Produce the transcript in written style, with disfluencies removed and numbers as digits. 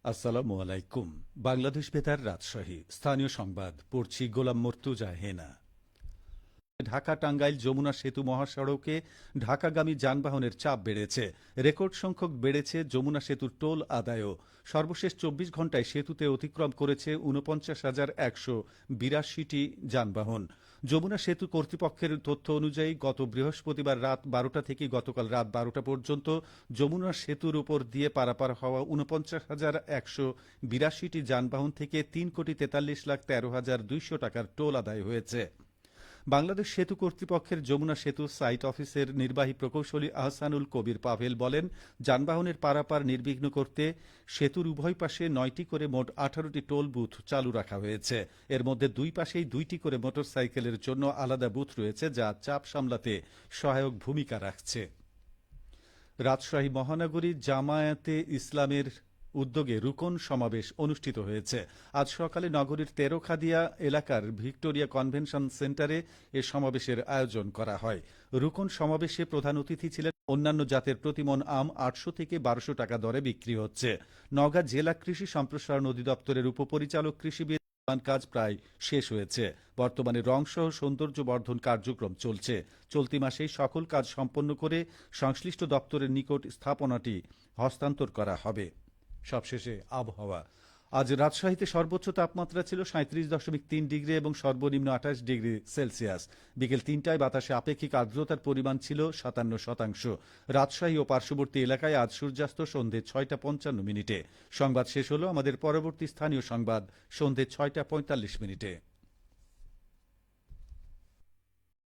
আসসালামু আলাইকুম। বাংলাদেশ বেতার রাজশাহী স্থানীয় সংবাদ পড়ছি গোলাম মর্তুজা হেনা। ঢাকা টাঙ্গাইল যমুনা সেতু মহাসড়কে ঢাকাগামী যানবাহনের চাপ বেড়েছে। রেকর্ড সংখ্যক বেড়েছে যমুনা সেতুর টোল আদায়ও। সর্বশেষ ২৪ ঘণ্টায় সেতুতে অতিক্রম করেছে ৪৯,১৮২টি যানবাহন। যমুনা সেতু কর্তৃপক্ষের তথ্য অনুযায়ী গত বৃহস্পতিবার রাত ১২টা থেকে গতকাল রাত ১২টা পর্যন্ত যমুনা সেতুর উপর দিয়ে পারাপার হওয়া ৪৯,১৮২টি যানবাহন থেকে ৩,৪৩,১৩,২০০ টাকার টোল আদায় হয়েছে। বাংলাদেশ সেতু কর্তৃপক্ষের যমুনা সেতু সাইট অফিসের নির্বাহী প্রকৌশলী আহসানুল কবির পাভেল বলেন, যানবাহনের পারাপার নির্বিঘ্ন করতে সেতুর উভয় পাশে ৯টি করে মোট ১৮টি টোল বুথ চালু রাখা হয়েছে। এর মধ্যে দুই পাশেই ২টি করে মোটরসাইকেলের জন্য আলাদা বুথ রয়েছে, যা চাপ সামলাতে সহায়ক ভূমিকা রাখছে। রাজশাহী মহানগরী জামায়াতে ইসলামের উদ্যোগে রুকন সমাবেশ অনুষ্ঠিত হয়েছে। আজ সকালে নগরীর তেরোখাদিয়া এলাকার ভিক্টোরিয়া কনভেনশন সেন্টারে এ সমাবেশের আয়োজন করা হয়। রুকন সমাবেশে প্রধান অতিথি ছিলেন। অন্যান্য জাতের প্রতিমন আম ৮০০ থেকে ১২০০ টাকা দরে বিক্রি হচ্ছে। নওগাঁ জেলা কৃষি সম্প্রসারণ অধিদপ্তরের উপপরিচালক কৃষিবিদ কাজ প্রায় শেষ হয়েছে। বর্তমানে রংসহ সৌন্দর্য বর্ধন কার্যক্রম চলছে। চলতি মাসেই সকল কাজ সম্পন্ন করে সংশ্লিষ্ট দপ্তরের নিকট স্থাপনাটি হস্তান্তর করা হবে। সবশেষে আবহাওয়া। আজ রাজশাহীতে সর্বোচ্চ তাপমাত্রা ছিল ৩৭.৩ ডিগ্রি এবং সর্বনিম্ন ২৮ ডিগ্রি সেলসিয়াস। বিকেল ৩টায় বাতাসে আপেক্ষিক আর্দ্রতার পরিমাণ ছিল ৫৭%। রাজশাহী ও পার্শ্ববর্তী এলাকায় আজ সূর্যাস্ত সন্ধে ৬টা ৫৫ মিনিটে। সংবাদ শেষ হল। আমাদের পরবর্তী স্থানীয় সংবাদ সন্ধে ৬টা ৪৫ মিনিটে।